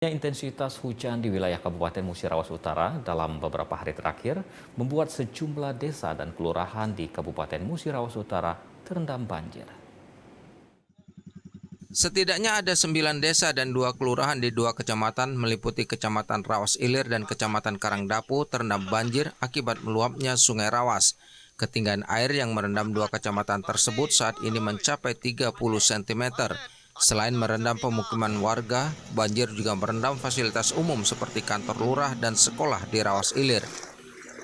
Intensitas hujan di wilayah Kabupaten Musirawas Utara dalam beberapa hari terakhir membuat sejumlah desa dan kelurahan di Kabupaten Musirawas Utara terendam banjir. Setidaknya ada 9 desa dan 2 kelurahan di 2 kecamatan meliputi Kecamatan Rawas Ilir dan Kecamatan Karangdapu terendam banjir akibat meluapnya Sungai Rawas. Ketinggian air yang merendam 2 kecamatan tersebut saat ini mencapai 30 cm. Selain merendam pemukiman warga, banjir juga merendam fasilitas umum seperti kantor lurah dan sekolah di Rawas Ilir.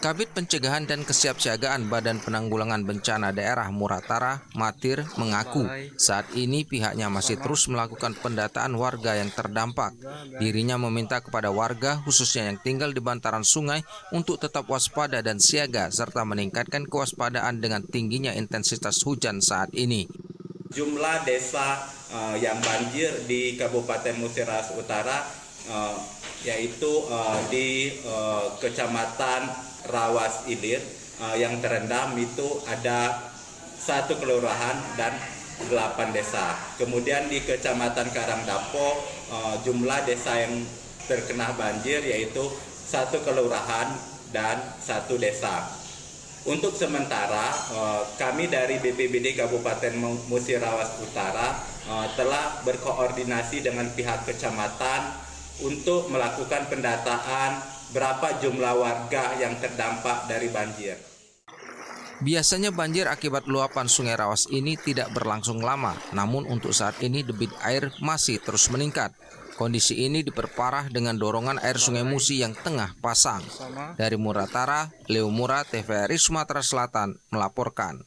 Kabid Pencegahan dan Kesiapsiagaan Badan Penanggulangan Bencana Daerah Muratara, Matir, mengaku saat ini pihaknya masih terus melakukan pendataan warga yang terdampak. Dirinya meminta kepada warga, khususnya yang tinggal di bantaran sungai, untuk tetap waspada dan siaga, serta meningkatkan kewaspadaan dengan tingginya intensitas hujan saat ini. Jumlah desa yang banjir di Kabupaten Musirawas Utara yaitu di Kecamatan Rawas Ilir yang terendam itu ada 1 kelurahan dan 8 desa. Kemudian di Kecamatan Karangdapo jumlah desa yang terkena banjir yaitu 1 kelurahan dan 1 desa. Untuk sementara, kami dari BPBD Kabupaten Musirawas Utara telah berkoordinasi dengan pihak kecamatan untuk melakukan pendataan berapa jumlah warga yang terdampak dari banjir. Biasanya banjir akibat luapan Sungai Rawas ini tidak berlangsung lama, namun untuk saat ini debit air masih terus meningkat. Kondisi ini diperparah dengan dorongan air Sungai Musi yang tengah pasang. Dari Muratara, Leo Mura, TVRI Sumatera Selatan melaporkan.